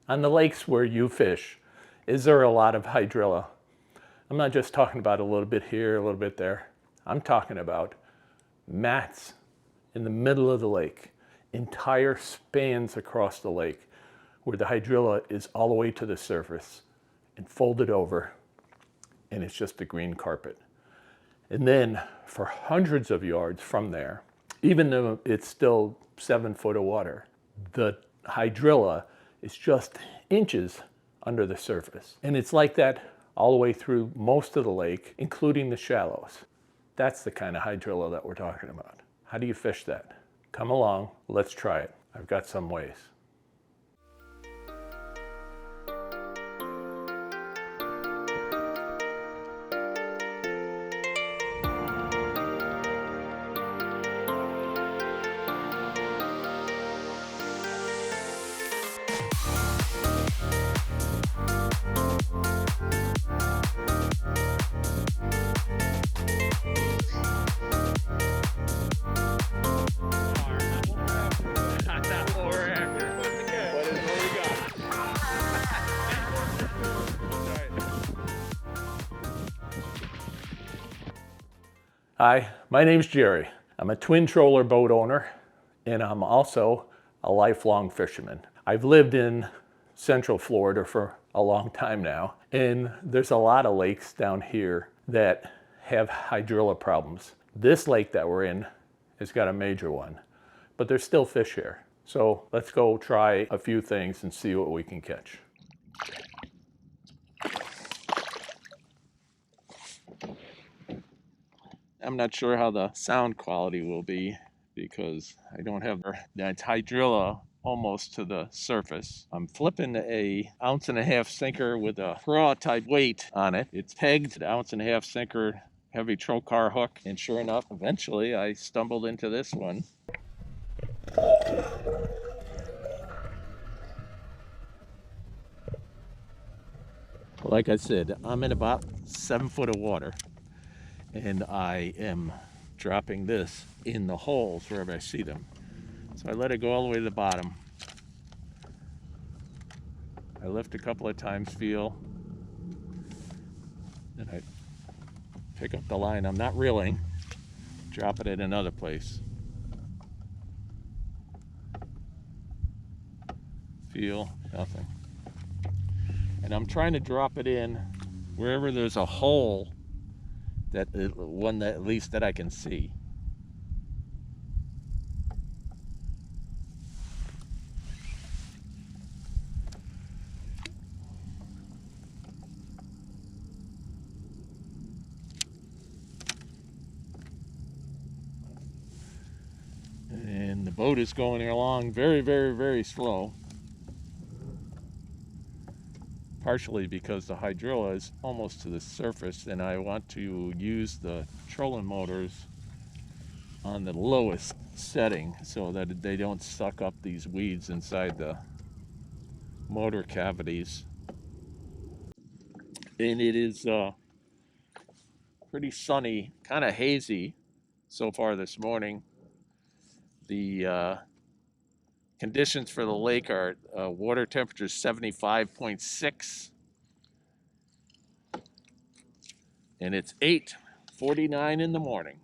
On the lakes where you fish, is there a lot of hydrilla? I'm not just talking about a little bit here, a little bit there. I'm talking about mats in the middle of the lake, entire spans across the lake where the hydrilla is all the way to the surface and folded over, and it's just a green carpet. And then for hundreds of yards from there, even though it's still 7 foot of water, the hydrilla is just inches under the surface. And it's like that all the way through most of the lake, including the shallows. That's the kind of hydrilla that we're talking about. How do you fish that? Come along, let's try it. I've got some ways. Hi, my name's Gerry. I'm a twin troller boat owner, and I'm also a lifelong fisherman. I've lived in Central Florida for a long time now, and there's a lot of lakes down here that have hydrilla problems. This lake that we're in has got a major one, but there's still fish here. So let's go try a few things and see what we can catch. I'm not sure how the sound quality will be because I don't have that hydrilla almost to the surface. I'm flipping a 1.5 ounce sinker with a craw type weight on it. It's pegged to the 1.5 ounce sinker heavy trocar hook, and sure enough, eventually I stumbled into this one. Like I said, I'm in about 7 foot of water, and I am dropping this in the holes wherever I see them. So I let it go all the way to the bottom. I lift a couple of times, feel, then I pick up the line. I'm not reeling, drop it in another place. Feel, nothing. And I'm trying to drop it in wherever there's a hole, that one that at least that I can see. And the boat is going along very, very, very slow. Partially because the hydrilla is almost to the surface, and I want to use the trolling motors on the lowest setting so that they don't suck up these weeds inside the motor cavities. And it is pretty sunny, kind of hazy so far this morning. The conditions for the lake are water temperature 75.6, and it's 8:49 in the morning.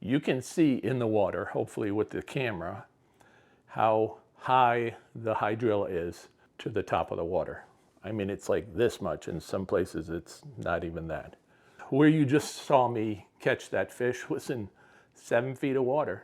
You can see in the water, hopefully with the camera, how high the hydrilla is to the top of the water. I mean, it's like this much. In some places, it's not even that. Where you just saw me catch that fish was in 7 feet of water.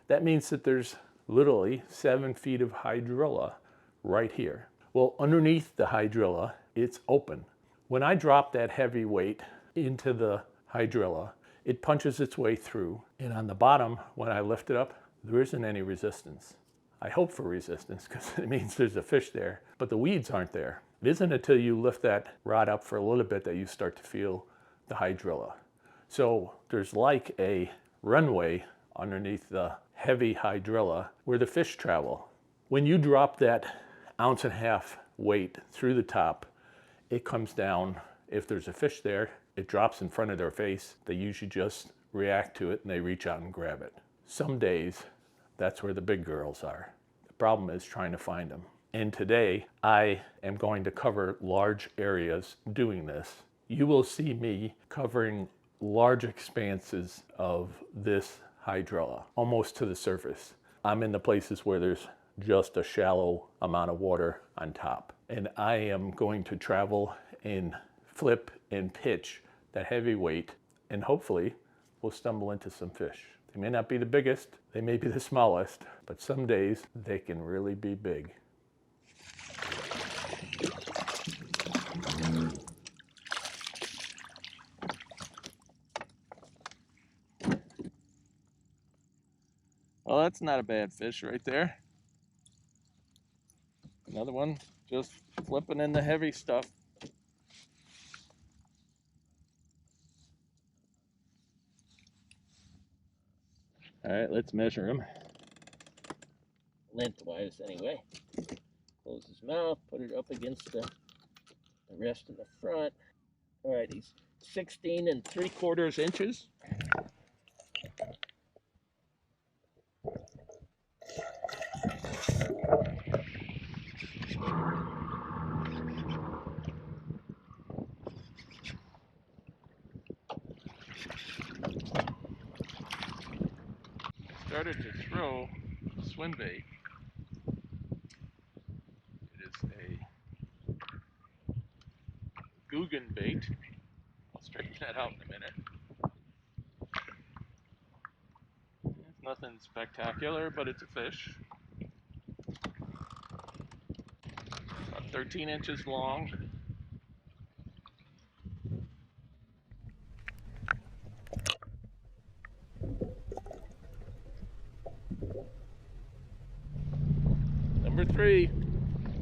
That means that there's literally 7 feet of hydrilla right here. Well, underneath the hydrilla, it's open. When I drop that heavy weight into the hydrilla, it punches its way through, and on the bottom, when I lift it up, there isn't any resistance. I hope for resistance because it means there's a fish there, but the weeds aren't there. It isn't until you lift that rod up for a little bit that you start to feel the hydrilla. So there's like a runway underneath the heavy hydrilla where the fish travel. When you drop that 1.5 ounce weight through the top, it comes down. If there's a fish there, it drops in front of their face. They usually just react to it and they reach out and grab it. Some days, that's where the big girls are. The problem is trying to find them. And today, I am going to cover large areas doing this. You will see me covering large expanses of this hydrilla, almost to the surface. I'm in the places where there's just a shallow amount of water on top. And I am going to travel and flip and pitch that heavy weight, and hopefully we'll stumble into some fish. They may not be the biggest, they may be the smallest, but some days they can really be big. Well, that's not a bad fish right there. Another one just flipping in the heavy stuff. All right, let's measure him. Lengthwise anyway. Close his mouth, put it up against the rest in the front. All right, he's 16 3/4 inches. Started to throw swim bait. It is a Guggen bait. I'll straighten that out in a minute. It's nothing spectacular, but it's a fish. About 13 inches long. Number 3.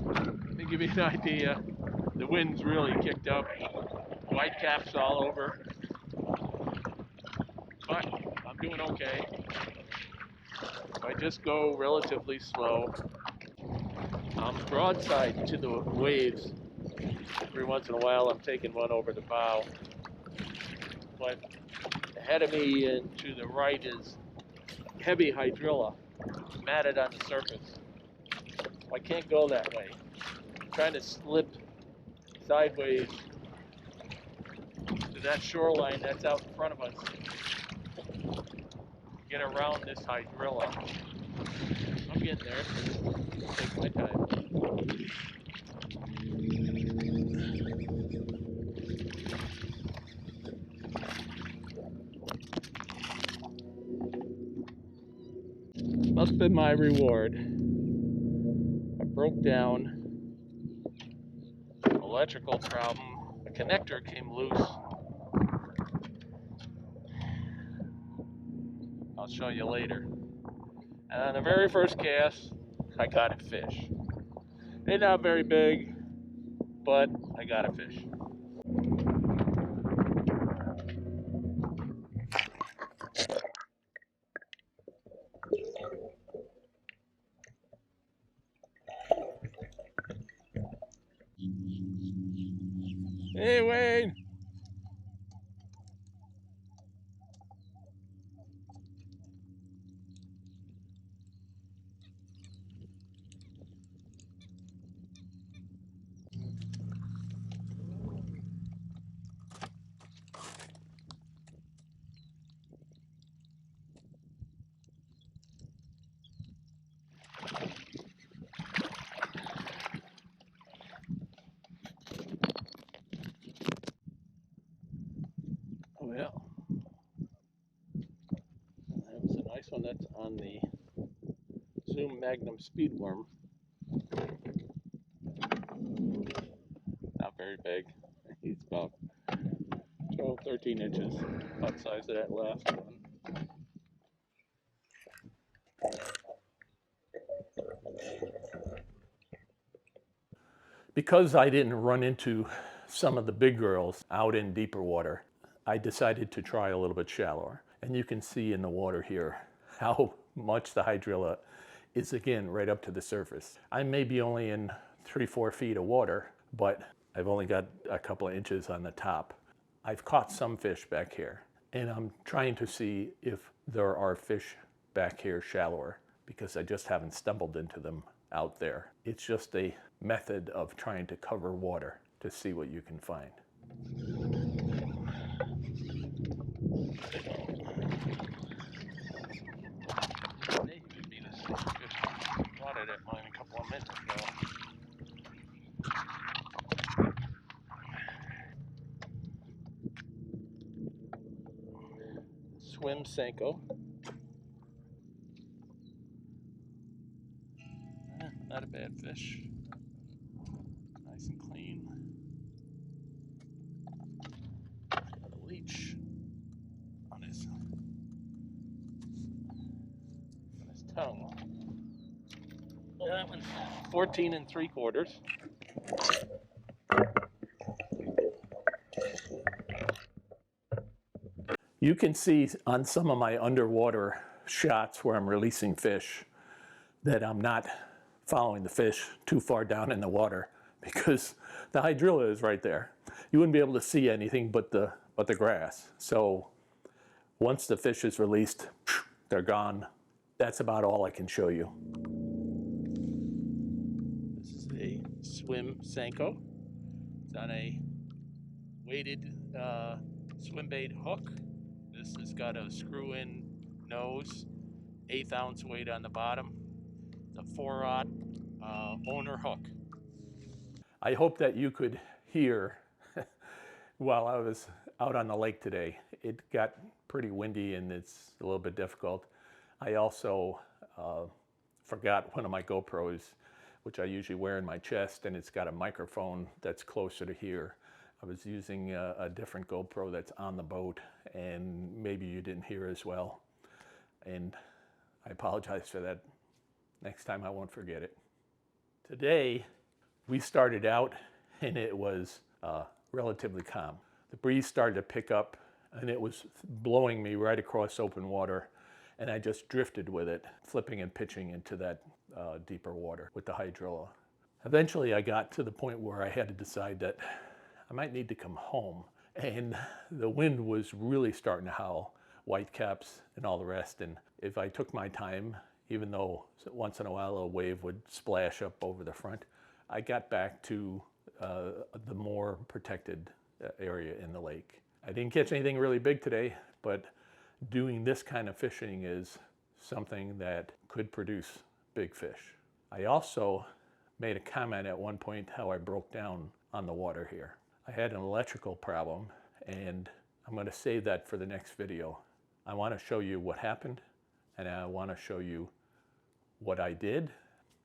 Let me give you an idea. The wind's really kicked up. White caps all over. But I'm doing okay. If I just go relatively slow, I'm broadside to the waves. Every once in a while I'm taking one over the bow. But ahead of me and to the right is heavy hydrilla matted on the surface. I can't go that way. I'm trying to slip sideways to that shoreline that's out in front of us. Get around this hydrilla. I'm getting there. Take my time. Must have been my reward. I broke down. Electrical problem. A connector came loose. I'll show you later. And on the very first cast, I got a fish. They're not very big, but I got a fish. Hey, Wayne! Oh, yeah. That was a nice one. That's on the Zoom Magnum Speedworm. Not very big. He's about 12, 13 inches. About the size of that last one. Because I didn't run into some of the big girls out in deeper water, I decided to try a little bit shallower. And you can see in the water here how much the hydrilla is, again, right up to the surface. I may be only in 3-4 feet of water, but I've only got a couple of inches on the top. I've caught some fish back here, and I'm trying to see if there are fish back here shallower because I just haven't stumbled into them out there. It's just a method of trying to cover water to see what you can find. Hey, could be this good water that mine a couple of minutes ago. Swim Senko. Not a bad fish. Nice and clean. Got a leech on his tongue. That one's 14 3/4. You can see on some of my underwater shots where I'm releasing fish that I'm not following the fish too far down in the water because the hydrilla is right there. You wouldn't be able to see anything but the grass. So once the fish is released, they're gone. That's about all I can show you. This is a Swim Senko. It's on a weighted swim bait hook. This has got a screw-in nose, 1/8 ounce weight on the bottom. It's a 4/0 owner hook. I hope that you could hear while I was out on the lake today. It got pretty windy and it's a little bit difficult. I also forgot one of my GoPros, which I usually wear in my chest, and it's got a microphone that's closer to here. I was using a different GoPro that's on the boat, and maybe you didn't hear as well. And I apologize for that. Next time I won't forget it. Today, we started out and it was relatively calm. The breeze started to pick up and it was blowing me right across open water, and I just drifted with it, flipping and pitching into that deeper water with the hydrilla. Eventually I got to the point where I had to decide that I might need to come home, and the wind was really starting to howl, whitecaps and all the rest, and if I took my time, even though once in a while a wave would splash up over the front, I got back to the more protected area in the lake. I didn't catch anything really big today, but doing this kind of fishing is something that could produce big fish. I also made a comment at one point how I broke down on the water here. I had an electrical problem, and I'm going to save that for the next video. I want to show you what happened, and I want to show you what I did,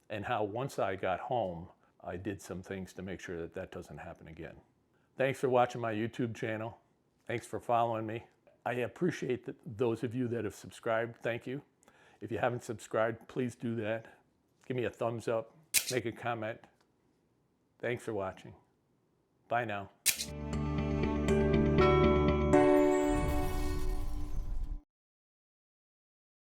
and how once I got home, I did some things to make sure that that doesn't happen again. Thanks for watching my YouTube channel. Thanks for following me. I appreciate those of you that have subscribed. Thank you. If you haven't subscribed, please do that. Give me a thumbs up, make a comment. Thanks for watching. Bye now.